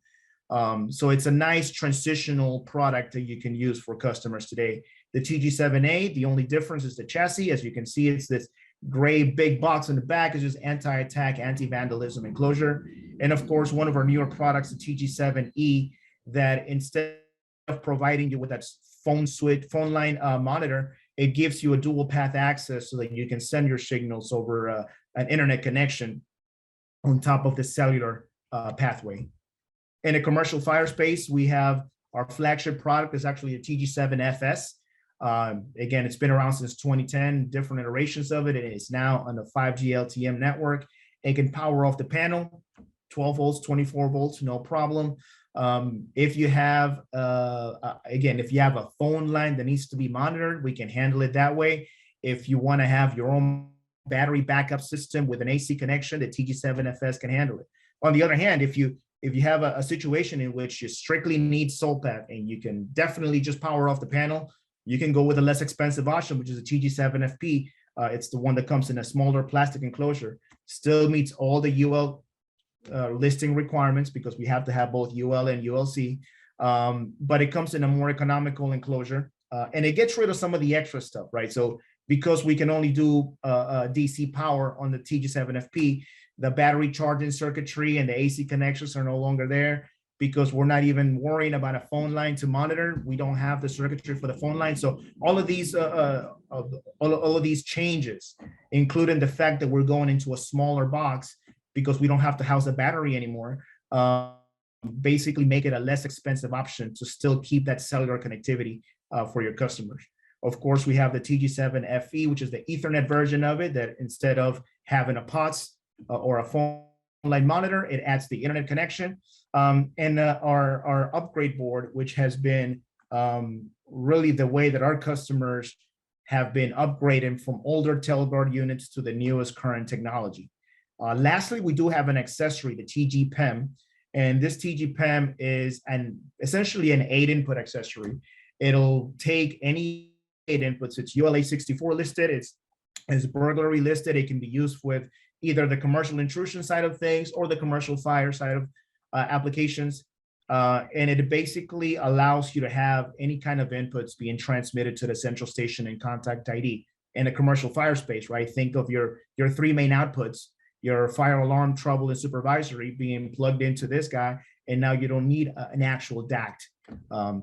So it's a nice transitional product that you can use for customers today. The TG7A, the only difference is the chassis. As you can see, it's this gray big box in the back. Is just anti-attack, anti-vandalism enclosure. And of course, one of our newer products, the TG7E, that instead of providing you with that phone line monitor, it gives you a dual path access so that you can send your signals over an internet connection on top of the cellular pathway. In a commercial fire space, we have our flagship product is actually a TG7FS. Again, it's been around since 2010, different iterations of it. It is now on the 5G LTE network. It can power off the panel, 12 volts, 24 volts, no problem. If you have, again, if you have a phone line that needs to be monitored, we can handle it that way. If you want to have your own battery backup system with an AC connection, the TG7FS can handle it. On the other hand, if you have a situation in which you strictly need sole path and you can definitely just power off the panel, you can go with a less expensive option, which is a TG7FP. It's the one that comes in a smaller plastic enclosure. Still meets all the UL listing requirements because we have to have both UL and ULC, but it comes in a more economical enclosure, and it gets rid of some of the extra stuff, right? So because we can only do DC power on the TG7FP, the battery charging circuitry and the AC connections are no longer there because we're not even worrying about a phone line to monitor. We don't have the circuitry for the phone line. So all of these changes, including the fact that we're going into a smaller box because we don't have to house a battery anymore, basically make it a less expensive option to still keep that cellular connectivity for your customers. Of course, we have the TG7FE, which is the Ethernet version of it, that instead of having a POTS or a phone line monitor, it adds the internet connection. And our upgrade board, which has been really the way that our customers have been upgrading from older Telguard units to the newest current technology. Lastly, we do have an accessory, the TG-PEM, and this TG-PEM is essentially an 8-input accessory. It'll take any 8 inputs. It's ULA64 listed, it's burglary listed. It can be used with either the commercial intrusion side of things or the commercial fire side of applications. And it basically allows you to have any kind of inputs being transmitted to the central station and contact ID in a commercial fire space, right? Think of your 3 main outputs, your fire alarm, trouble, and supervisory being plugged into this guy. And now you don't need an actual DACT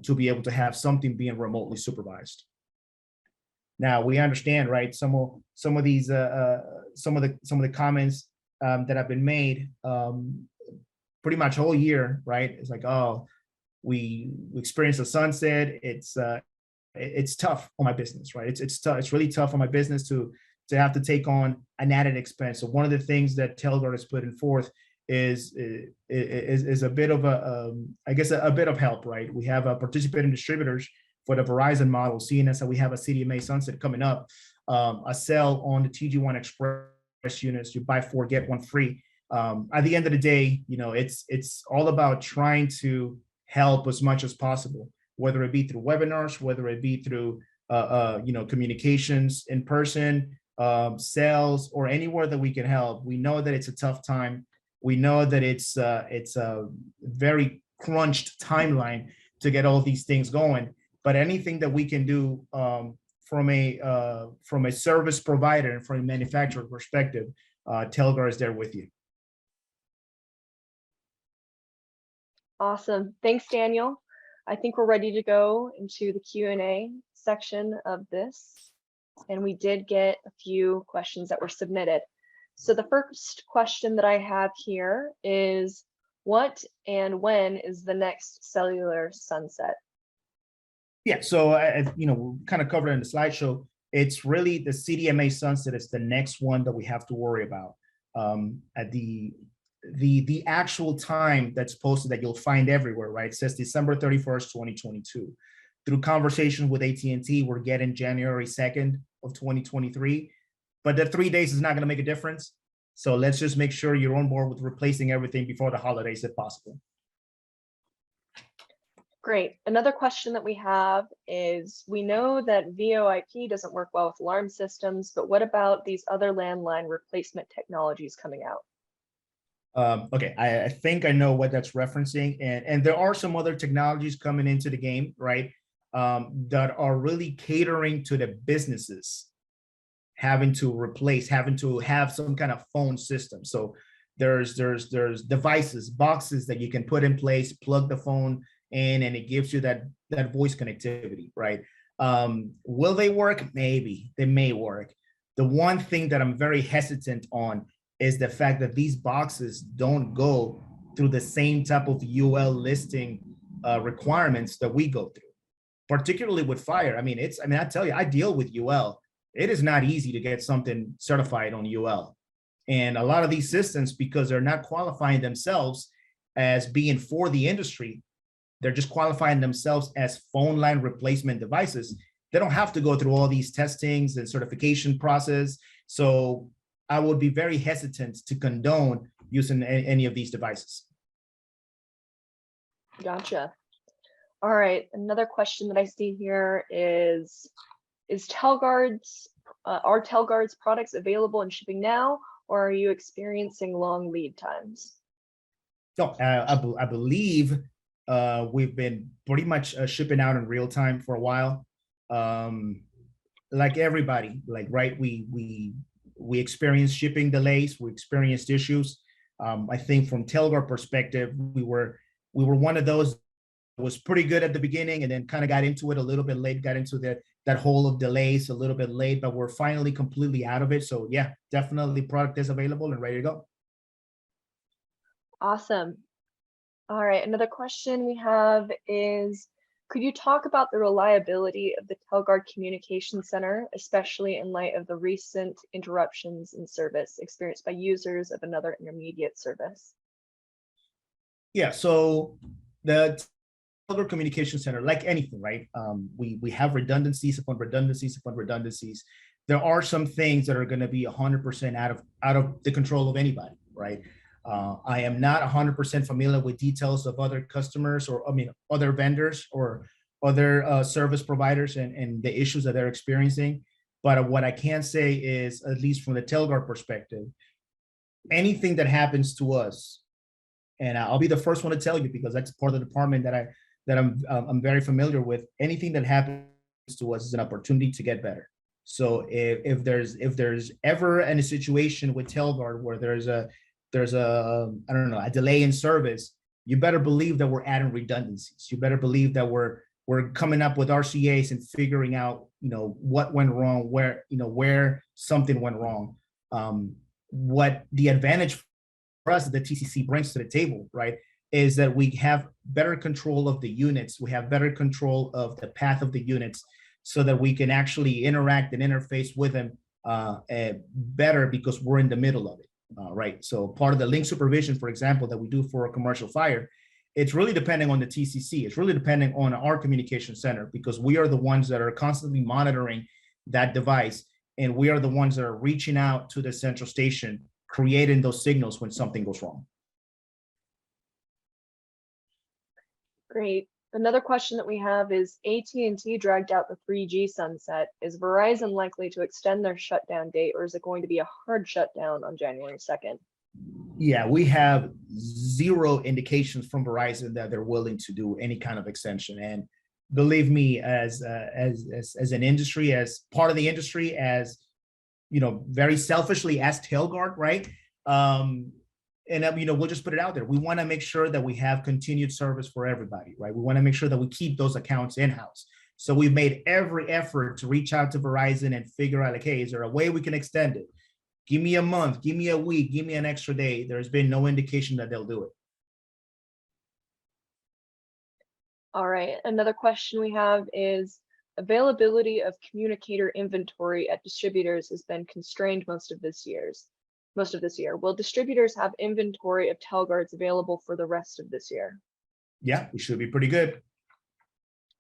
to be able to have something being remotely supervised. Now we understand, right? Some of the comments that have been made pretty much all year, right? It's like, oh, we experienced a sunset. It's tough on my business, right? It's tough. It's really tough on my business to have to take on an added expense. So one of the things that Telguard is putting forth is a bit of I guess a bit of help, right? We have participating distributors for the Verizon model, seeing as that we have a CDMA sunset coming up, a sale on the TG1 Express units, you buy 4, get 1 free. At the end of the day, it's all about trying to help as much as possible, whether it be through webinars, whether it be through communications in person, sales, or anywhere that we can help. We know that it's a tough time. We know that it's a very crunched timeline to get all these things going. But anything that we can do from a service provider and from a manufacturer perspective, Telguard is there with you. Awesome. Thanks, Daniel. I think we're ready to go into the Q&A section of this. And we did get a few questions that were submitted. So the first question that I have here is, what and when is the next cellular sunset? Yeah, so we kind of covered it in the slideshow. It's really the CDMA sunset is the next one that we have to worry about. At the actual time that's posted that you'll find everywhere, right? It says December 31st, 2022. Through conversation with AT&T, we're getting January 2nd of 2023, but the 3 days is not going to make a difference. So let's just make sure you're on board with replacing everything before the holidays if possible. Great. Another question that we have is, we know that VoIP doesn't work well with alarm systems, but what about these other landline replacement technologies coming out? Okay, I think I know what that's referencing, and there are some other technologies coming into the game, right, that are really catering to the businesses having to have some kind of phone system. So there's devices, boxes that you can put in place, plug the phone in, and it gives you that voice connectivity, right? Will they work? Maybe they may work. The one thing that I'm very hesitant on is the fact that these boxes don't go through the same type of UL listing requirements that we go through, particularly with fire. I tell you, I deal with UL. It is not easy to get something certified on UL. And a lot of these systems, because they're not qualifying themselves as being for the industry, they're just qualifying themselves as phone line replacement devices. They don't have to go through all these testings and certification process. So I would be very hesitant to condone using any of these devices. Gotcha. All right. Another question that I see here is are Telguard's products available and shipping now, or are you experiencing long lead times? No, I believe we've been pretty much shipping out in real time for a while. Like everybody, right? We experienced shipping delays. We experienced issues. I think from Telguard perspective, we were one of those that was pretty good at the beginning and then kind of got into it a little bit late, got into that hole of delays a little bit late, but we're finally completely out of it. So yeah, definitely product is available and ready to go. Awesome. All right, another question we have is, could you talk about the reliability of the Telguard Communication Center, especially in light of the recent interruptions in service experienced by users of another intermediate service? Yeah, so the Telguard Communication Center, like anything, right? We have redundancies upon redundancies upon redundancies. There are some things that are going to be 100% out of the control of anybody, right? I am not 100% familiar with details of other customers or other vendors or other service providers and the issues that they're experiencing. But what I can say is, at least from the Telguard perspective, anything that happens to us, and I'll be the first one to tell you because that's part of the department that I'm very familiar with. Anything that happens to us is an opportunity to get better. So if there's ever any situation with Telguard where there's a a delay in service, you better believe that we're adding redundancies. You better believe that we're coming up with RCAs and figuring out what went wrong, where something went wrong. What the advantage for us that the TCC brings to the table, right, is that we have better control of the units. We have better control of the path of the units so that we can actually interact and interface with them better because we're in the middle of it. right? So part of the link supervision, for example, that we do for a commercial fire, it's really depending on the TCC. It's really depending on our communication center, because we are the ones that are constantly monitoring that device. And we are the ones that are reaching out to the central station, creating those signals when something goes wrong. Great. Another question that we have is AT&T dragged out the 3G sunset. Is Verizon likely to extend their shutdown date, or is it going to be a hard shutdown on January 2nd? Yeah, we have zero indications from Verizon that they're willing to do any kind of extension. And believe me, as an industry, as part of the industry, as very selfishly as Telguard, right? We'll just put it out there. We want to make sure that we have continued service for everybody, right? We want to make sure that we keep those accounts in-house. So we've made every effort to reach out to Verizon and figure out, like, hey, is there a way we can extend it? Give me a month, give me a week, give me an extra day. There's been no indication that they'll do it. All right, another question we have is availability of communicator inventory at distributors has been constrained most of this year. Will distributors have inventory of Telguards available for the rest of this year? Yeah, we should be pretty good.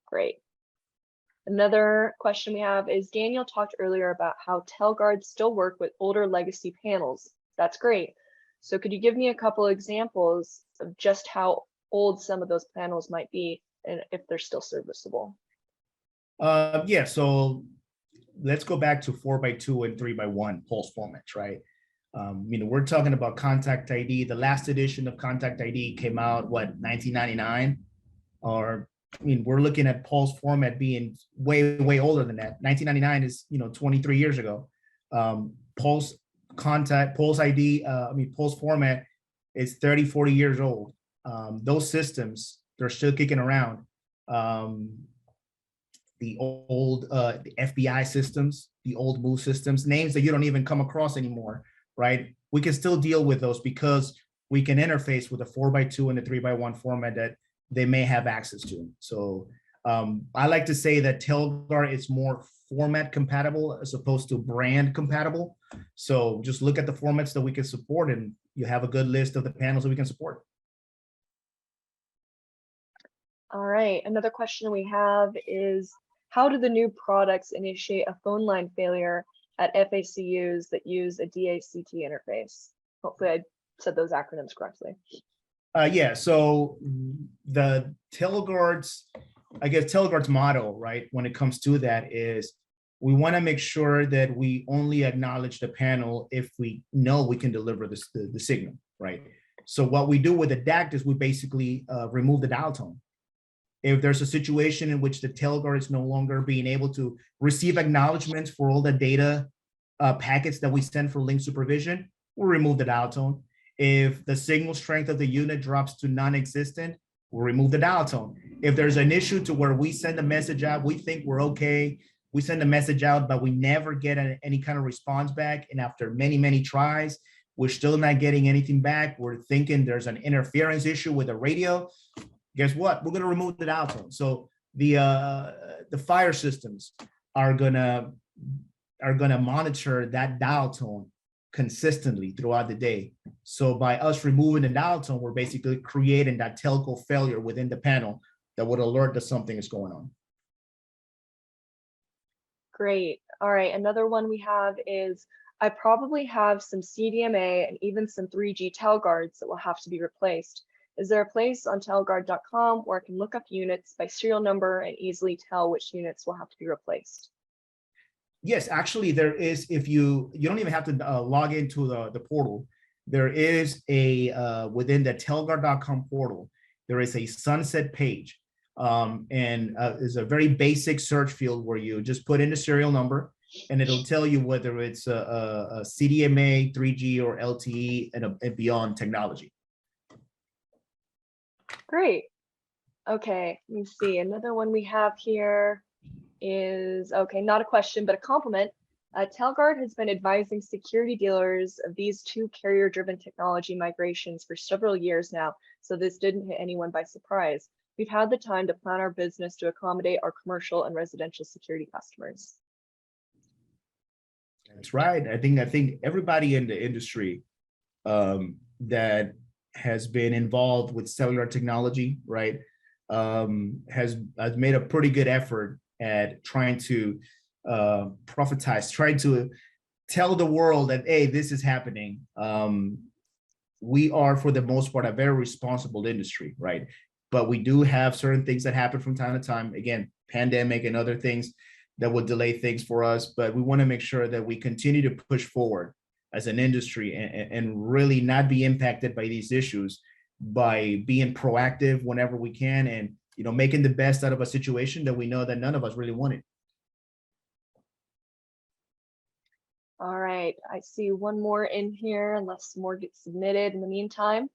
Great. Another question we have is Daniel talked earlier about how Telguards still work with older legacy panels. That's great. So could you give me a couple examples of just how old some of those panels might be and if they're still serviceable? Yeah, so let's go back to 4x2 and 3x1 pulse formats, right? We're talking about Contact ID. The last edition of Contact ID came out, what, 1999? Or we're looking at pulse format being way, way older than that. 1999 is, 23 years ago. Pulse ID, pulse format is 30, 40 years old. Those systems, they're still kicking around. The old the FBI systems, the old MOVE systems, names that you don't even come across anymore, right? We can still deal with those because we can interface with the 4x2 and the 3x1 format that they may have access to. So I like to say that Telguard is more format compatible as opposed to brand compatible. So just look at the formats that we can support and you have a good list of the panels that we can support. All right, another question we have is, how do the new products initiate a phone line failure at FACUs that use a DACT interface? Hopefully I said those acronyms correctly. Yeah, so the Telguard's motto, right, when it comes to that is we want to make sure that we only acknowledge the panel if we know we can deliver the signal, right? So what we do with the DACT is we basically remove the dial tone. If there's a situation in which the Telguard is no longer being able to receive acknowledgments for all the data packets that we send for link supervision, we'll remove the dial tone. If the signal strength of the unit drops to non-existent, we'll remove the dial tone. If there's an issue to where we send a message out, we think we're okay, we send a message out, but we never get any kind of response back. And after many, many tries, we're still not getting anything back. We're thinking there's an interference issue with the radio. Guess what? We're gonna remove the dial tone. So the fire systems are gonna monitor that dial tone consistently throughout the day. So by us removing the dial tone, we're basically creating that telco failure within the panel that would alert that something is going on. Great. All right, another one we have is, I probably have some CDMA and even some 3G Telguards that will have to be replaced. Is there a place on telguard.com where I can look up units by serial number and easily tell which units will have to be replaced? Yes, actually there is. If you don't even have to log into the portal. There is a within the telguard.com portal, there is a sunset page. And it's a very basic search field where you just put in the serial number and it'll tell you whether it's a CDMA, 3G, or LTE and beyond technology. Great. Okay, let me see. Another one we have here is, okay, not a question, but a compliment. Telguard has been advising security dealers of these two carrier-driven technology migrations for several years now, so this didn't hit anyone by surprise. We've had the time to plan our business to accommodate our commercial and residential security customers. That's right. I think everybody in the industry that has been involved with cellular technology, right, has made a pretty good effort at trying to prophetize, trying to tell the world that, hey, this is happening. We are, for the most part, a very responsible industry, right? But we do have certain things that happen from time to time. Again, pandemic and other things that will delay things for us. But we want to make sure that we continue to push forward as an industry and really not be impacted by these issues by being proactive whenever we can and, you know, making the best out of a situation that we know that none of us really wanted. All right, I see one more in here, unless more gets submitted in the meantime.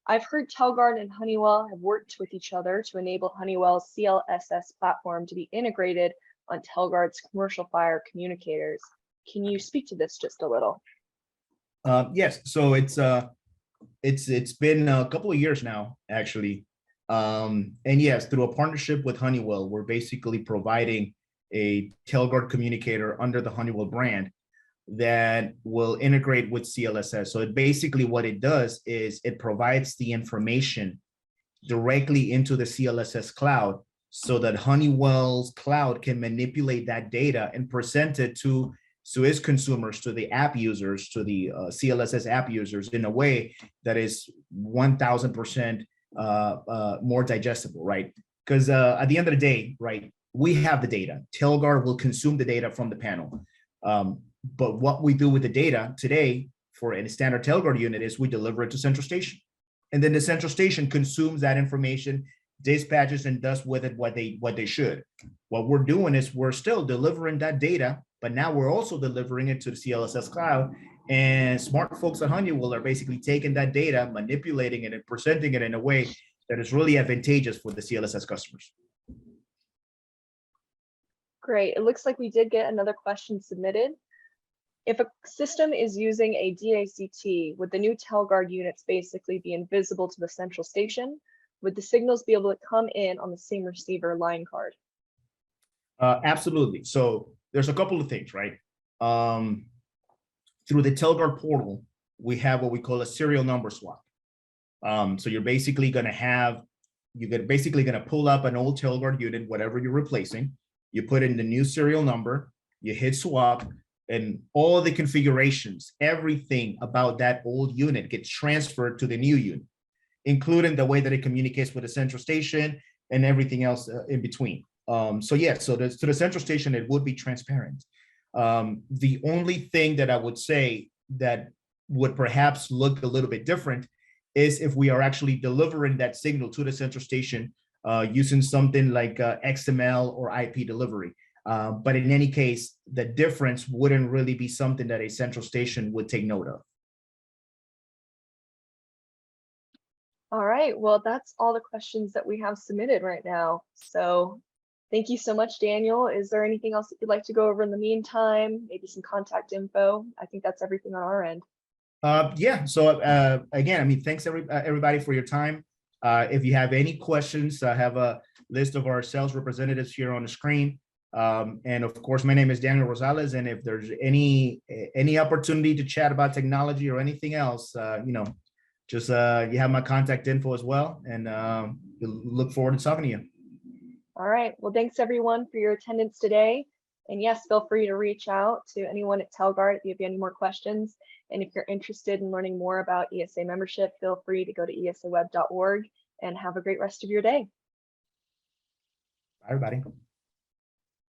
I've heard Telguard and Honeywell have worked with each other to enable Honeywell's CLSS platform to be integrated on Telguard's commercial fire communicators. Can you speak to this just a little? Yes, so it's been a couple of years now, actually. And yes, through a partnership with Honeywell, we're basically providing a Telguard communicator under the Honeywell brand that will integrate with CLSS. So it basically, what it does is it provides the information directly into the CLSS cloud so that Honeywell's cloud can manipulate that data and present it to its consumers, to the app users, to the CLSS app users in a way that is 1000% more digestible, right? Because at the end of the day, right, we have the data. Telguard will consume the data from the panel. But what we do with the data today for a standard Telguard unit is we deliver it to central station. And then the central station consumes that information, dispatches, and does with it what they should. What we're doing is we're still delivering that data, but now we're also delivering it to the CLSS cloud. And smart folks at Honeywell are basically taking that data, manipulating it, and presenting it in a way that is really advantageous for the CLSS customers. Great. It looks like we did get another question submitted. If a system is using a DACT, would the new Telguard units basically be invisible to the central station? Would the signals be able to come in on the same receiver line card? Absolutely. So there's a couple of things, right? Through the Telguard portal, we have what we call a serial number swap. So you're basically going to pull up an old Telguard unit, whatever you're replacing. You put in the new serial number, you hit swap, and all the configurations, everything about that old unit gets transferred to the new unit, including the way that it communicates with the central station and everything else in between. So yeah, so to the central station, it would be transparent. The only thing that I would say that would perhaps look a little bit different is if we are actually delivering that signal to the central station using something like XML or IP delivery. But in any case, the difference wouldn't really be something that a central station would take note of. All right, well, that's all the questions that we have submitted right now. So thank you so much, Daniel. Is there anything else that you'd like to go over in the meantime? Maybe some contact info? I think that's everything on our end. Yeah, so again, I mean, thanks everybody for your time. If you have any questions, I have a list of our sales representatives here on the screen. And of course, my name is Daniel Rosales. And if there's any opportunity to chat about technology or anything else, just you have my contact info as well. And look forward to talking to you. All right. Well, thanks everyone for your attendance today. And yes, feel free to reach out to anyone at Telguard if you have any more questions. And if you're interested in learning more about ESA membership, feel free to go to esaweb.org and have a great rest of your day. Bye, everybody.